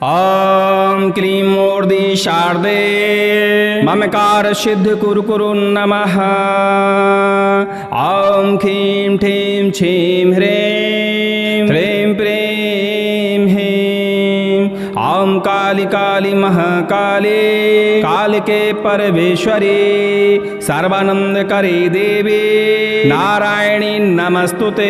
ॐ क्लीं मूर्ति शारदे ममकार सिद्ध कुरु कुरु नमः। ॐ क्लीं ठीं छीं ह्रीं ह्रीं प्रीं ह्रीं। ॐ काली काली महाकाली कालिके परमेश्वरी सर्वानंदकरी देवी नारायणी नमस्तुते।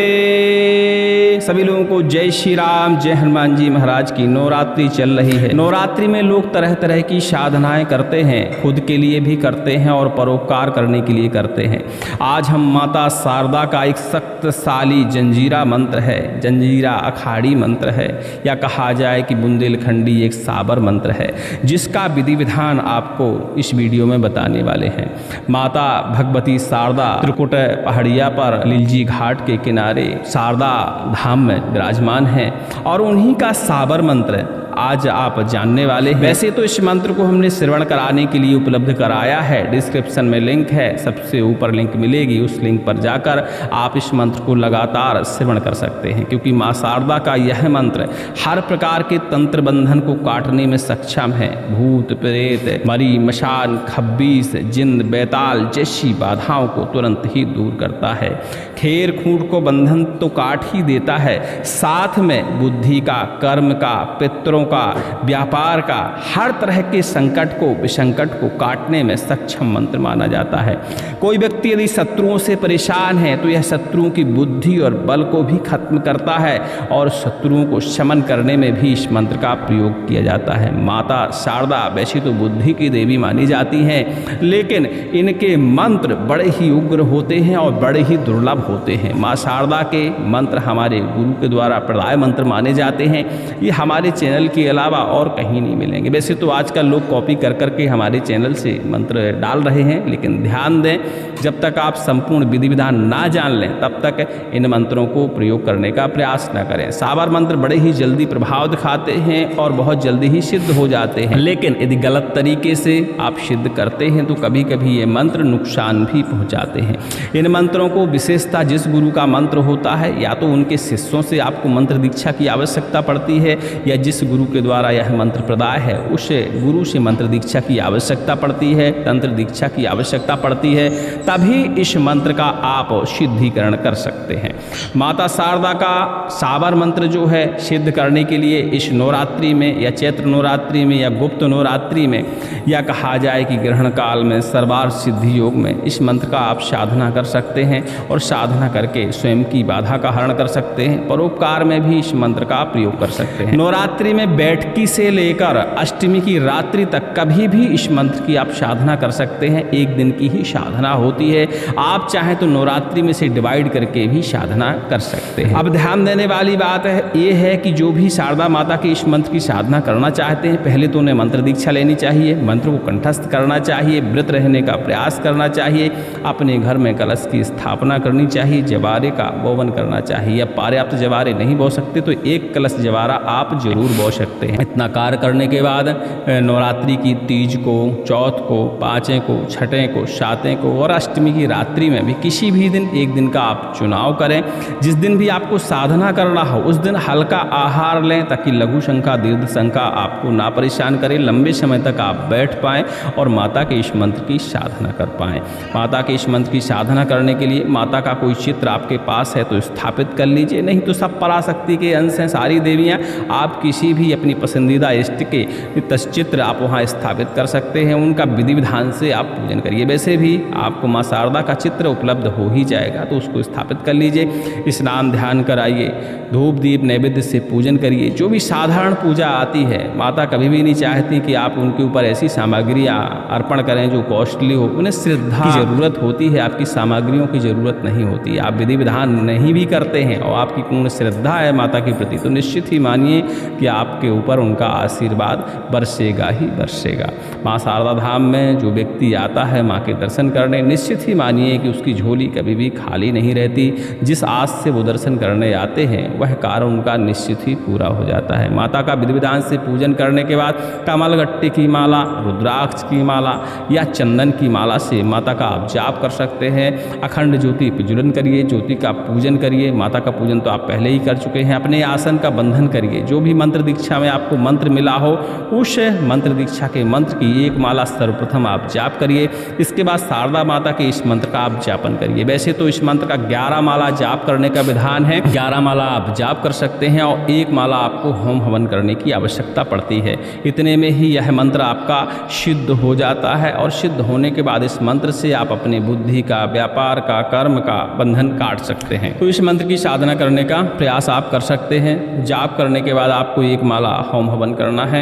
सभी लोगों को जय श्री राम, जय हनुमान जी महाराज की। नवरात्रि चल रही है। नवरात्रि में लोग तरह तरह की साधनाएं करते हैं, खुद के लिए भी करते हैं और परोपकार करने के लिए करते हैं। आज हम माता शारदा का एक शक्तिशाली जंजीरा मंत्र है, जंजीरा अखाड़ी मंत्र है, या कहा जाए कि बुंदेलखंडी एक साबर मंत्र है, जिसका विधि विधान आपको इस वीडियो में बताने वाले हैं। माता भगवती शारदा त्रिकुट पहाड़िया पर लिलजी घाट के किनारे शारदा धाम में विराजमान हैं और उन्हीं का साबर मंत्र आज आप जानने वाले हैं। वैसे तो इस मंत्र को हमने श्रवण कराने के लिए उपलब्ध कराया है, डिस्क्रिप्शन में लिंक है, सबसे ऊपर लिंक मिलेगी, उस लिंक पर जाकर आप इस मंत्र को लगातार श्रवण कर सकते हैं, क्योंकि माँ शारदा का यह मंत्र हर प्रकार के तंत्र बंधन को काटने में सक्षम है। भूत प्रेत, मरी मशान, खब्बीस, जिन्न, बैताल जैसी बाधाओं को तुरंत ही दूर करता है। खेर खूंट को बंधन तो काट ही देता है, साथ में बुद्धि का, कर्म का, पितरों का, व्यापार का, हर तरह के संकट को, विसंकट को काटने में सक्षम मंत्र माना जाता है। कोई व्यक्ति यदि शत्रुओं से परेशान है तो यह शत्रुओं की बुद्धि और बल को भी खत्म करता है और शत्रुओं को शमन करने में भी इस मंत्र का प्रयोग किया जाता है। माता शारदा वैसे तो बुद्धि की देवी मानी जाती हैं, लेकिन इनके मंत्र बड़े ही उग्र होते हैं और बड़े ही दुर्लभ होते हैं। माँ शारदा के मंत्र हमारे गुरु के द्वारा प्रदाय मंत्र माने जाते हैं। ये हमारे चैनल के अलावा और कहीं नहीं मिलेंगे। वैसे तो आजकल लोग कॉपी कर करके हमारे चैनल से मंत्र डाल रहे हैं, लेकिन ध्यान दें, जब तक आप संपूर्ण विधि विधान ना जान लें तब तक इन मंत्रों को प्रयोग करने का प्रयास न करें। साबर मंत्र बड़े ही जल्दी प्रभाव दिखाते हैं और बहुत जल्दी ही सिद्ध हो जाते हैं, लेकिन यदि गलत तरीके से आप सिद्ध करते हैं तो कभी कभी ये मंत्र नुकसान भी पहुंचाते हैं। इन मंत्रों को विशेषता जिस गुरु का मंत्र होता है, या तो उनके शिष्यों से आपको मंत्र दीक्षा की आवश्यकता पड़ती है, या जिस गुरु के द्वारा यह मंत्र प्रदाय है उस गुरु से मंत्र दीक्षा की आवश्यकता पड़ती है, तंत्र दीक्षा की आवश्यकता पड़ती है, तभी इस मंत्र का आप सिद्धीकरण कर सकते हैं। माता शारदा का साबर मंत्र जो है सिद्ध करने के लिए इस नवरात्रि में, या चैत्र नवरात्रि में, या गुप्त नवरात्रि में, या कहा जाए कि ग्रहण काल में, सर्वार सिद्धि योग में इस मंत्र का आप साधना कर सकते हैं और साधना करके स्वयं की बाधा का हरण कर सकते हैं। परोपकार में भी इस मंत्र का प्रयोग कर सकते हैं। नवरात्रि में बैठकी से लेकर अष्टमी की रात्रि तक कभी भी इस मंत्र की आप साधना कर सकते हैं। एक दिन की ही साधना होती है, आप चाहें तो नवरात्रि में से डिवाइड करके भी साधना कर सकते हैं। अब ध्यान देने वाली बात ये है कि जो भी शारदा माता के इस मंत्र की साधना करना चाहते हैं, पहले तो उन्हें मंत्र दीक्षा लेनी चाहिए, मंत्र को कंठस्थ करना चाहिए, व्रत रहने का प्रयास करना चाहिए, अपने घर में कलश की स्थापना करनी चाहिए, जवारे का बोवन करना चाहिए। या पर्याप्त जवारे नहीं बो सकते तो एक कलश जवारा आप जरूर बो सकते हैं। इतना कार्य करने के बाद नवरात्रि की तीज को, चौथ को, पाँचें को, छठें को, सातें को और अष्टमी की रात्रि में भी किसी भी दिन एक दिन का आप चुनाव करें। जिस दिन भी आपको साधना करना हो उस दिन हल्का आहार लें, ताकि लघु शंका, दीर्घ शंका आपको ना परेशान करे, लंबे समय तक आप बैठ पाएँ और माता के इस मंत्र की साधना कर पाएँ। माता के इस मंत्र की साधना करने के लिए माता का कोई चित्र आपके पास है तो स्थापित कर लीजिए, नहीं तो सब पराशक्ति के अंश हैं, सारी देवियाँ। आप किसी भी अपनी पसंदीदा इष्ट के तत्चित्र आप वहाँ स्थापित कर सकते हैं, उनका विधि विधान से आप पूजन करिए। वैसे भी आपको माँ शारदा का चित्र उपलब्ध हो ही जाएगा, तो उसको स्थापित कर लीजिए, स्नान ध्यान कराइए, धूप दीप नैवेद्य से पूजन करिए। जो भी साधारण पूजा आती है, माता कभी भी नहीं चाहती कि आप उनके ऊपर ऐसी सामग्रियाँ अर्पण करें जो कॉस्टली हो। उन्हें श्रद्धा की ज़रूरत होती है, आपकी सामग्रियों की ज़रूरत नहीं होती। आप विधि विधान नहीं भी करते हैं और आपकी पूर्ण श्रद्धा है माता के प्रति, तो निश्चित ही मानिए कि आपके ऊपर उनका आशीर्वाद बरसेगा ही बरसेगा। माँ शारदा धाम में जो व्यक्ति आता है माँ के दर्शन करने, निश्चित ही मानिए कि उसकी झोली कभी भी खाली नहीं रहती। जिस आस से वो दर्शन करने आते हैं वह कार्य उनका निश्चित ही पूरा हो जाता है। माता का विधि विधान से पूजन करने के बाद कमलगट्टे की माला, रुद्राक्ष की माला या चंदन की माला से माता का आप जाप कर सकते हैं। अखंड ज्योति प्रज्वलन करिए, ज्योति का पूजन करिए। माता का पूजन तो आप पहले ही कर चुके हैं। अपने आसन का बंधन करिए। जो भी मंत्र दीक्षा दीक्षा में आपको मंत्र मिला हो, उस मंत्र दीक्षा के मंत्र की एक माला सर्वप्रथम आप जाप करिए। इसके बाद शारदा माता के इस मंत्र का आप जापन करिए। वैसे तो इस मंत्र का 11 माला जाप करने का विधान है, 11 माला आप जाप कर सकते हैं और एक माला आपको होम हवन करने की आवश्यकता पड़ती है। इतने में ही यह मंत्र आपका सिद्ध हो जाता है और सिद्ध होने के बाद इस मंत्र से आप अपने बुद्धि का, व्यापार का, कर्म का बंधन काट सकते हैं। तो इस मंत्र की साधना करने का प्रयास आप कर सकते हैं। जाप करने के बाद आपको एक माला होम हवन करना है।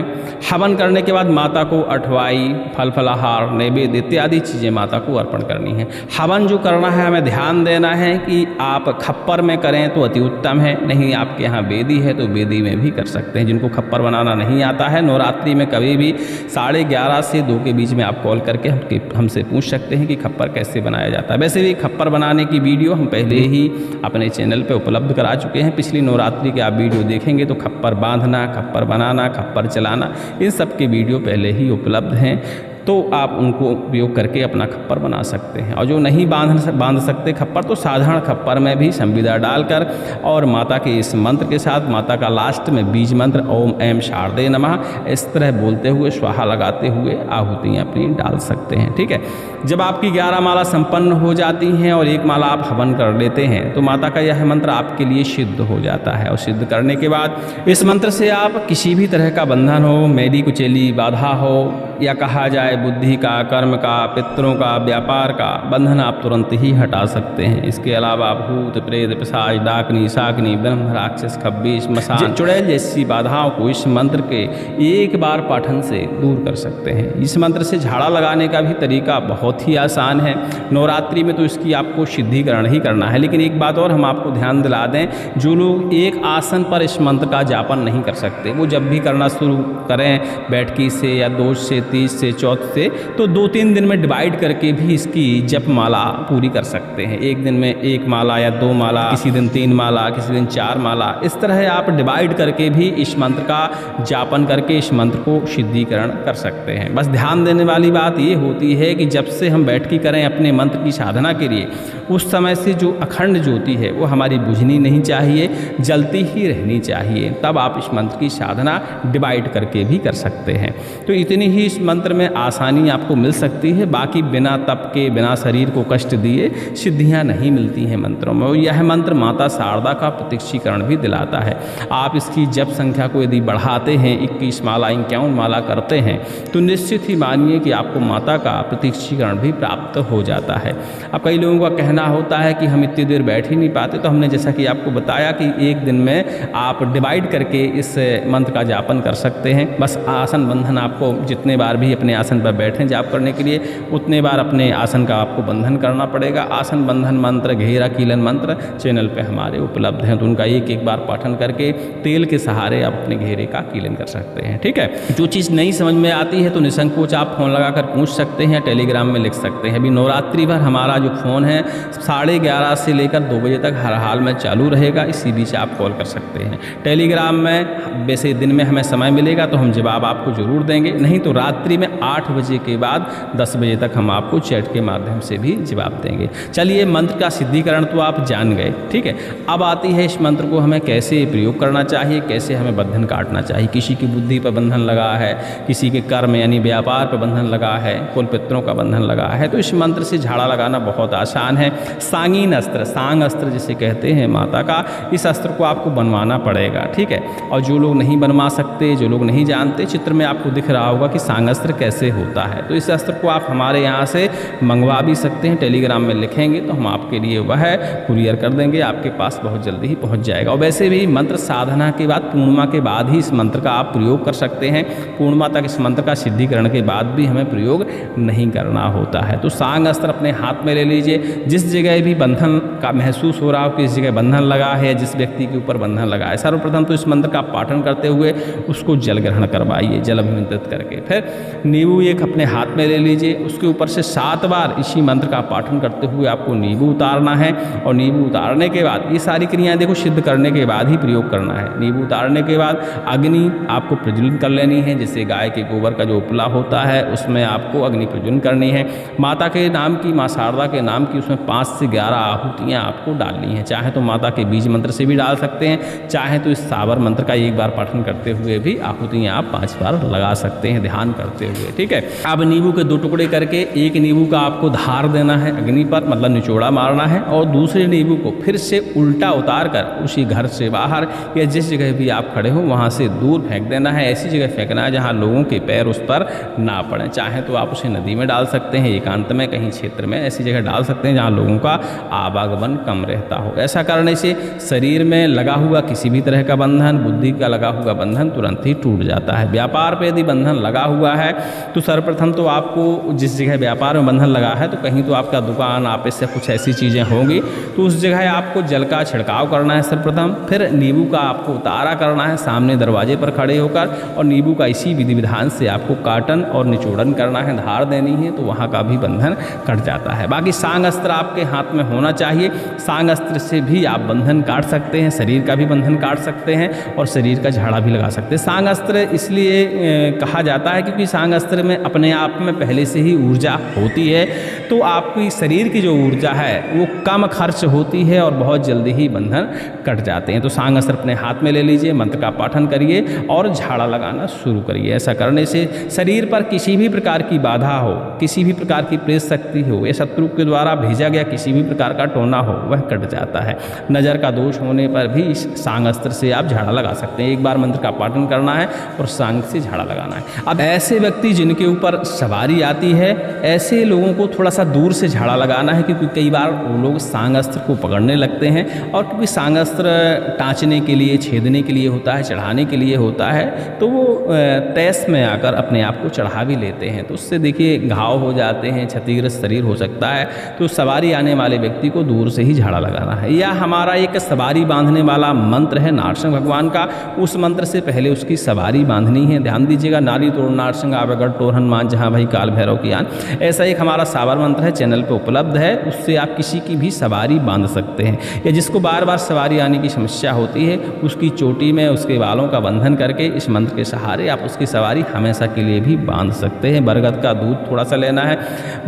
हवन करने के बाद माता को अठवाई, फल फलाहार, नैवेद्य इत्यादि चीज़ें माता को अर्पण करनी है। हवन जो करना है हमें ध्यान देना है कि आप खप्पर में करें तो अति उत्तम है, नहीं आपके यहाँ बेदी है तो बेदी में भी कर सकते हैं। जिनको खप्पर बनाना नहीं आता है, नवरात्रि में कभी भी 11:30 से 2 के बीच में आप कॉल करके हमसे पूछ सकते हैं कि खप्पर कैसे बनाया जाता है। वैसे भी खप्पर बनाने की वीडियो हम पहले ही अपने चैनल पे उपलब्ध करा चुके हैं। पिछली नवरात्रि के आप वीडियो देखेंगे तो खप्पर बांधना, खप्पर बनाना, खप्पर चलाना, इन सब के वीडियो पहले ही उपलब्ध हैं, तो आप उनको उपयोग करके अपना खप्पर बना सकते हैं। और जो नहीं बांध सकते खप्पर, तो साधारण खप्पर में भी संविदा डालकर और माता के इस मंत्र के साथ, माता का लास्ट में बीज मंत्र ओम ऐं शारदे नमः इस तरह बोलते हुए, स्वाहा लगाते हुए आहुतियाँ अपनी डाल सकते हैं। ठीक है, जब आपकी 11 माला संपन्न हो जाती हैं और एक माला आप हवन कर लेते हैं तो माता का यह मंत्र आपके लिए सिद्ध हो जाता है। और सिद्ध करने के बाद इस मंत्र से आप किसी भी तरह का बंधन हो, मेरी कुचेली बाधा हो, या कहा जाए बुद्धि का, कर्म का, पितरों का, व्यापार का बंधन आप तुरंत ही हटा सकते हैं। इसके अलावा भूत, प्रेत, पिशाच, डाकनी, शाकनी, ब्रह्म, राक्षस, खब्बीश, मसान, चुड़ैल जैसी बाधाओं को इस मंत्र के एक बार पाठन से दूर कर सकते हैं। इस मंत्र से झाड़ा लगाने का भी तरीका बहुत ही आसान है। नवरात्रि में तो इसकी आपको सिद्धिकरण ही करना है। लेकिन एक बात और हम आपको ध्यान दिला दें, जो लोग एक आसन पर इस मंत्र का जापन नहीं कर सकते, वो जब भी करना शुरू करें बैठकी से या 2 से 30 से 4 से, तो 2-3 दिन में डिवाइड करके भी इसकी जप माला पूरी कर सकते हैं। एक दिन में 1 माला या 2 माला, किसी दिन 3 माला, किसी दिन 4 माला, इस तरह आप डिवाइड करके भी इस मंत्र का जापन करके इस मंत्र को सिद्धिकरण कर सकते हैं। बस ध्यान देने वाली बात ये होती है कि जब से हम बैठकी करें अपने मंत्र की साधना के लिए, उस समय से जो अखंड ज्योति है वो हमारी बुझनी नहीं चाहिए, जलती ही रहनी चाहिए। तब आप इस मंत्र की साधना डिवाइड करके भी कर सकते हैं। तो इतनी ही इस मंत्र में आसानी आपको मिल सकती है। बाकी बिना तप के, बिना शरीर को कष्ट दिए सिद्धियां नहीं मिलती हैं मंत्रों में। और यह मंत्र माता शारदा का प्रत्यक्षीकरण भी दिलाता है। आप इसकी जप संख्या को यदि बढ़ाते हैं, 21 माला, 51 माला करते हैं, तो निश्चित ही मानिए कि आपको माता का प्रत्यक्षीकरण भी प्राप्त हो जाता है। अब कई लोगों का कहना होता है कि हम इतनी देर बैठ ही नहीं पाते, तो हमने जैसा कि आपको बताया कि एक दिन में आप डिवाइड करके इस मंत्र का जापन कर सकते हैं। बस आसन बंधन आपको जितने बार भी अपने आसन पर बैठें जाप करने के लिए, उतने बार अपने आसन का आपको बंधन करना पड़ेगा। आसन बंधन मंत्र, घेरा कीलन मंत्र चैनल पे हमारे उपलब्ध हैं, तो उनका एक बार पाठन करके तेल के सहारे आप अपने घेरे का कीलन कर सकते हैं। ठीक है, जो चीज़ नहीं समझ में आती है तो निसंकोच आप फ़ोन लगाकर पूछ सकते हैं, टेलीग्राम में लिख सकते हैं। अभी नवरात्रि भर हमारा जो फ़ोन है 11:30 से लेकर 2 बजे तक हर हाल में चालू रहेगा। इसी बीच आप कॉल कर सकते हैं। टेलीग्राम में वैसे दिन में हमें समय मिलेगा तो हम जवाब आपको ज़रूर देंगे, नहीं तो रात्रि में 8 बजे के बाद 10 बजे तक हम आपको चैट के माध्यम से भी जवाब देंगे। चलिए, मंत्र का सिद्धिकरण तो आप जान गए। ठीक है, अब आती है इस मंत्र को हमें कैसे प्रयोग करना चाहिए, कैसे हमें बंधन काटना चाहिए। किसी की बुद्धि पर बंधन लगा है, किसी के कर्म यानी व्यापार पर बंधन लगा है, कुल पितरों का बंधन लगा है, तो इस मंत्र से झाड़ा लगाना बहुत आसान है। सांगीन अस्त्र, सांग अस्त्र जिसे कहते हैं माता का, इस अस्त्र को आपको बनवाना पड़ेगा। ठीक है, और जो लोग नहीं बनवा सकते, जो लोग नहीं जानते, चित्र में आपको दिख रहा होगा कि सांग अस्त्र कैसे होता है, तो इस अस्त्र को आप हमारे यहाँ से मंगवा भी सकते हैं। टेलीग्राम में लिखेंगे तो हम आपके लिए वह कुरियर कर देंगे, आपके पास बहुत जल्दी ही पहुँच जाएगा। और वैसे भी मंत्र साधना के बाद, पूर्णिमा के बाद ही इस मंत्र का आप प्रयोग कर सकते हैं। पूर्णिमा तक इस मंत्र का सिद्धिकरण के बाद भी हमें प्रयोग नहीं करना होता है। तो सांग अस्त्र अपने हाथ में ले लीजिए। जिस जगह भी बंधन का महसूस हो रहा हो, किस जगह बंधन लगा है, जिस व्यक्ति के ऊपर बंधन लगा है, सर्वप्रथम तो इस मंत्र का पाठन करते हुए उसको जल ग्रहण करवाइए, जल अभिमंत्रित करके। फिर नींबू एक अपने हाथ में ले लीजिए, उसके ऊपर से 7 बार इसी मंत्र का पाठन करते हुए आपको नींबू उतारना है। और नींबू उतारने के बाद ये सारी क्रियाएं देखो सिद्ध करने के बाद ही प्रयोग करना है। नींबू उतारने के बाद अग्नि आपको प्रज्वलित कर लेनी है, जैसे गाय के गोबर का जो उपला होता है उसमें आपको अग्नि प्रज्वलन करनी है। माता के नाम की, माँ शारदा के नाम की उसमें 5 से 11 आहुतियाँ आपको डालनी है। चाहे तो माता के बीज मंत्र से भी डाल सकते हैं, चाहे तो इस साबर मंत्र का एक बार पाठन करते हुए भी आहुतियाँ आप 5 बार लगा सकते हैं ध्यान करते हुए, ठीक है। अब नींबू के 2 टुकड़े करके एक नींबू का आपको धार देना है अग्नि पर, मतलब निचोड़ा मारना है, और दूसरे नींबू को फिर से उल्टा उतार कर उसी घर से बाहर या जिस जगह भी आप खड़े हो वहाँ से दूर फेंक देना है। ऐसी जगह फेंकना है जहाँ लोगों के पैर उस पर ना पड़े। चाहे तो आप उसे नदी में डाल सकते हैं, एकांत में कहीं क्षेत्र में ऐसी जगह डाल सकते हैं जहाँ लोगों का आवागमन कम रहता हो। ऐसा करने से शरीर में लगा हुआ किसी भी तरह का बंधन, बुद्धि का लगा हुआ बंधन तुरंत ही टूट जाता है। व्यापार पे यदि बंधन लगा हुआ है तो सर्वप्रथम तो आपको जिस जगह व्यापार में बंधन लगा है तो कहीं तो आपका दुकान, ऑफिस से कुछ ऐसी चीज़ें होंगी, तो उस जगह आपको जल का छिड़काव करना है सर्वप्रथम। फिर नींबू का आपको उतारा करना है सामने दरवाजे पर खड़े होकर, और नींबू का इसी विधि विधान से आपको काटन और निचोड़न करना है, धार देनी है, तो वहाँ का भी बंधन कट जाता है। बाकी सांग अस्त्र आपके हाथ में होना चाहिए। सांग अस्त्र से भी आप बंधन काट सकते हैं, शरीर का भी बंधन काट सकते हैं और शरीर का झाड़ा भी लगा सकते हैं। सांग अस्त्र इसलिए कहा जाता है क्योंकि सांग अस्त्र में अपने आप में पहले से ही ऊर्जा होती है, तो आपकी शरीर की जो ऊर्जा है वो कम खर्च होती है और बहुत जल्दी ही बंधन कट जाते हैं। तो सांग अस्त्र अपने हाथ में ले लीजिए, मंत्र का पाठन करिए और झाड़ा लगाना शुरू करिए। ऐसा करने से शरीर पर किसी भी प्रकार की बाधा हो, किसी भी प्रकार की प्रेत शक्ति हो या शत्रु के द्वारा भेजा गया किसी भी प्रकार का टोना हो वह कट जाता है। नज़र का दोष होने पर भी इस सांग अस्त्र से आप झाड़ा लगा सकते हैं। एक बार मंत्र का पाठन करना है और सांग से झाड़ा लगाना है। अब ऐसे व्यक्ति जिनके ऊपर सवारी आती है, ऐसे लोगों को थोड़ा सा दूर से झाड़ा लगाना है, क्योंकि कई बार वो लोग सांग अस्त्र को पकड़ने लगते हैं, और क्योंकि सांग अस्त्र टाँचने के लिए, छेदने के लिए होता है, चढ़ाने के लिए होता है, तो वो तैस में आकर अपने आप को चढ़ा भी लेते हैं, तो उससे देखिए घाव हो जाते हैं, क्षतिग्रस्त शरीर हो सकता है। तो सवारी आने वाले व्यक्ति को दूर से ही झाड़ा लगाना है। या हमारा एक सवारी बांधने वाला मंत्र है नारसिंह भगवान का, उस मंत्र से पहले उसकी सवारी बांधनी है। ध्यान दीजिएगा, नारी तोड़ नारसिंह आवेगढ़ टोर हनुमान जहाँ भाई काल भैरव की आन, ऐसा एक हमारा सावर मंत्र है, चैनल पे उपलब्ध है। उससे आप किसी की भी सवारी बांध सकते हैं। या जिसको बार बार सवारी आने की समस्या होती है, उसकी चोटी में उसके बालों का बंधन करके इस मंत्र के सहारे आप उसकी सवारी हमेशा के लिए भी बांध सकते हैं। बरगद का दूध थोड़ा सा लेना है,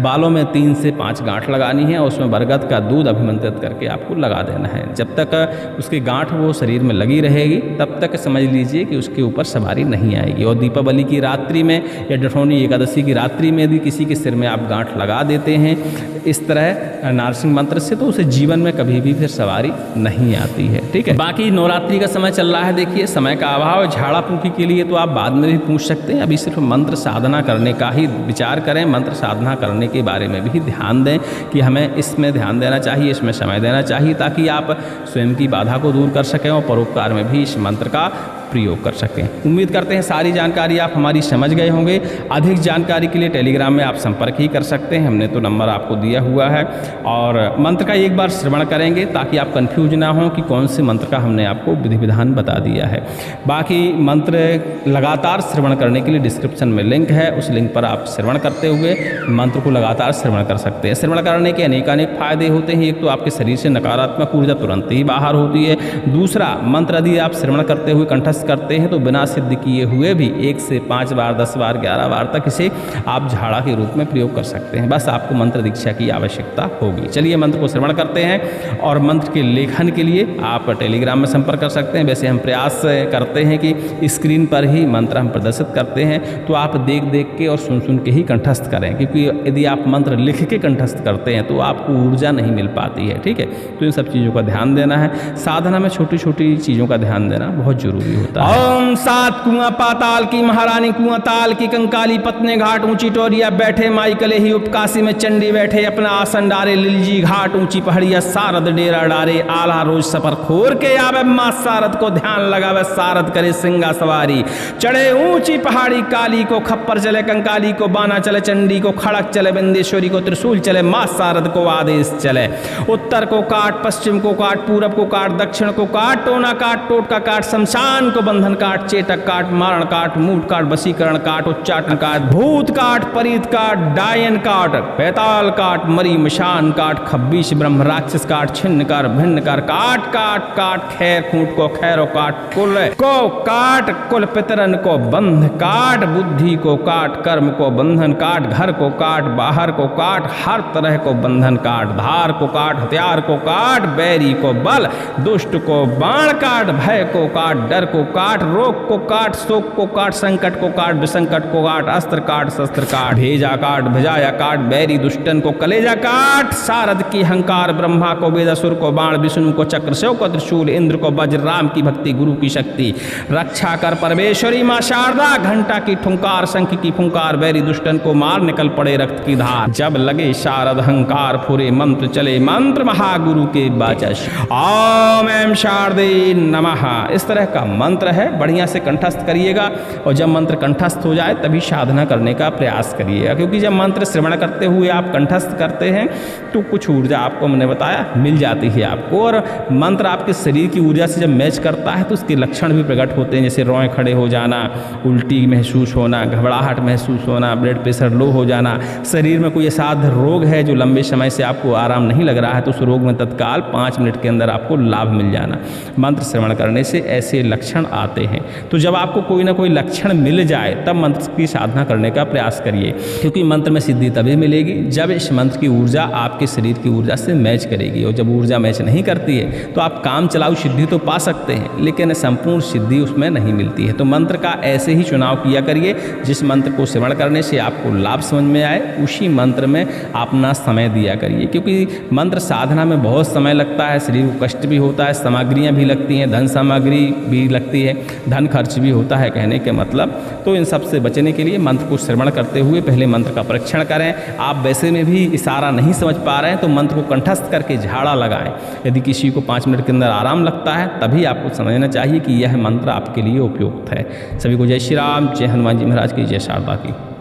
बालों में 3 से 5 गांठ लगानी है और उसमें बरगद का दूध अभिमंत्रित करके आपको लगा देना है। जब तक उसकी गांठ वो शरीर में लगी रहेगी तब तक समझ लीजिए कि उसके ऊपर सवारी नहीं आएगी। और दीपावली की रात्रि में या जठौनी एकादशी की रात्रि में यदि किसी के सिर में आप गांठ लगा देते हैं इस तरह नारसिंह मंत्र से, तो उसे जीवन में कभी भी फिर सवारी नहीं आती है। ठीक है, बाकी नवरात्रि का समय चल रहा है, देखिए समय का अभाव है। झाड़ा फूंकी के लिए तो आप बाद में भी पूछ सकते हैं, अभी सिर्फ मंत्र साधना करने का ही विचार करें। मंत्र साधना करने के बारे में भी ध्यान दें कि हमें इसमें ध्यान देना चाहिए, इसमें समय देना चाहिए, ताकि आप स्वयं की बाधा को दूर कर सकें और परोपकार में भी इस मंत्र का प्रयोग कर सकें। उम्मीद करते हैं सारी जानकारी आप हमारी समझ गए होंगे। अधिक जानकारी के लिए टेलीग्राम में आप संपर्क ही कर सकते हैं, हमने तो नंबर आपको दिया हुआ है। और मंत्र का एक बार श्रवण करेंगे ताकि आप कंफ्यूज ना हो कि कौन से मंत्र का हमने आपको विधि विधान बता दिया है। बाकी मंत्र लगातार श्रवण करने के लिए डिस्क्रिप्शन में लिंक है, उस लिंक पर आप श्रवण करते हुए मंत्र को लगातार श्रवण कर सकते हैं। श्रवण करने के अनेकानेक फायदे होते हैं। एक तो आपके शरीर से नकारात्मक ऊर्जा तुरंत ही बाहर होती है। दूसरा, मंत्र यदि आप श्रवण करते हुए कंठस्थ करते हैं तो बिना सिद्ध किए हुए भी 1 से 5 बार, 10 बार, 11 बार तक इसे आप झाड़ा के रूप में प्रयोग कर सकते हैं। बस आपको मंत्र दीक्षा की आवश्यकता होगी। चलिए मंत्र को श्रवण करते हैं। और मंत्र के लेखन के लिए आप टेलीग्राम में संपर्क कर सकते हैं। वैसे हम प्रयास करते हैं कि स्क्रीन पर ही मंत्र हम प्रदर्शित करते हैं, तो आप देख देख के और सुन सुन के ही कंठस्थ करें, क्योंकि यदि आप मंत्र लिख के कंठस्थ करते हैं तो आपको ऊर्जा नहीं मिल पाती है। ठीक है, तो इन सब चीज़ों का ध्यान देना है। साधना में छोटी छोटी चीज़ों का ध्यान देना बहुत जरूरी होता है। ओम 7 कुआं पाताल की महारानी कुआं ताल की कंकाली पत्ने घाट ऊंची टोरिया बैठे माई कले ही उपकाशी में चंडी बैठे अपना आसन डारे लिलजी घाट ऊंची पहाड़िया सारद डेरा डारे आला रोज सफर खोर के आवे माँ सारद को ध्यान लगावे सारद करे सिंगा सवारी चढ़े ऊंची पहाड़ी काली को खप्पर चले कंकाली को बाना चले चंडी को खड़क चले बिंदेश्वरी को त्रिशूल चले माँ सारद को आदेश चले उत्तर को काट पश्चिम को काट पूरब को काट दक्षिण को काट टोना काट टोटका काट शमशान को को बंधन काट, चेटक काट, मारण काट, मूठ काट, वशीकरण काट, उच्चाटन काट, भूत काट, परीत काट, डायन काट, पैताल काट, मरी मशान काट, खब्बीश ब्रह्म राक्षस काट, छिन्न कर, भिन्न कर, काट काट काट, खैर खूंट को खैरो काट, कुल को काट, कुल पितरन को बंध काट, बुद्धि को काट, कर्म को बंधन काट, घर को काट, बाहर को काट, हर तरह को बंधन काट, धार को काट, हथियार को काट, बैरी को बल, दुष्ट को बाण काट, भय को काट, डर को काट, रोग को काट, शोक को काट, संकट को काट, विसंकट को काट, अस्त्र काट, शस्त्र काट, भेजा काट, भिजाया काट, बैरी दुष्टन को कलेजा काट, सारद की हंकार, ब्रह्मा को वेदासुर को बाण, विष्णु को चक्र, शिव को त्रिशूल, इंद्र को वज्र, राम की भक्ति, गुरु की शक्ति, रक्षा कर परमेश्वरी मां शारदा, घंटा की ठुंकार, शंख की फुंकार, बैरी दुष्टन को मार, निकल पड़े रक्त की धार, जब लगे शारद हंकार फुरे, मंत्र चले मंत्र महागुरु के बाचश, ओम ऐं शारदे नमः। इस तरह का मंत्र है, बढ़िया से कंठस्थ करिएगा और जब मंत्र कंठस्थ हो जाए तभी साधना करने का प्रयास करिएगा, क्योंकि जब मंत्र श्रवण करते हुए आप कंठस्थ करते हैं तो कुछ ऊर्जा आपको मैंने बताया मिल जाती है आपको, और मंत्र आपके शरीर की ऊर्जा से जब मैच करता है तो उसके लक्षण भी प्रकट होते हैं, जैसे रोए खड़े हो जाना, उल्टी महसूस होना, घबराहट महसूस होना, ब्लड प्रेशर लो हो जाना, शरीर में कोई असाध्य रोग है जो लंबे समय से आपको आराम नहीं लग रहा है तो उस रोग में तत्काल 5 मिनट के अंदर आपको लाभ मिल जाना। मंत्र श्रवण करने से ऐसे लक्षण आते हैं। तो जब आपको कोई ना कोई लक्षण मिल जाए तब मंत्र की साधना करने का प्रयास करिए, क्योंकि मंत्र में सिद्धि तभी मिलेगी जब इस मंत्र की ऊर्जा आपके शरीर की ऊर्जा से मैच करेगी, और जब ऊर्जा मैच नहीं करती है तो आप काम चलाऊ सिद्धि तो पा सकते हैं लेकिन संपूर्ण सिद्धि उसमें नहीं मिलती है। तो मंत्र का ऐसे ही चुनाव किया करिए, जिस मंत्र को श्रवण करने से आपको लाभ समझ में आए उसी मंत्र में अपना समय दिया करिए, क्योंकि मंत्र साधना में बहुत समय लगता है, शरीर को कष्ट भी होता है, सामग्रियाँ भी लगती हैं, धन सामग्री भी लगती है, धन खर्च भी होता है कहने के मतलब। तो इन सब से बचने के लिए मंत्र को श्रवण करते हुए पहले मंत्र का परीक्षण करें। आप वैसे में भी इशारा नहीं समझ पा रहे हैं तो मंत्र को कंठस्थ करके झाड़ा लगाएं। यदि किसी को 5 मिनट के अंदर आराम लगता है तभी आपको समझना चाहिए कि यह मंत्र आपके लिए उपयुक्त है। सभी को जय श्री राम, जय हनुमान जी महाराज की, जय शारदा की।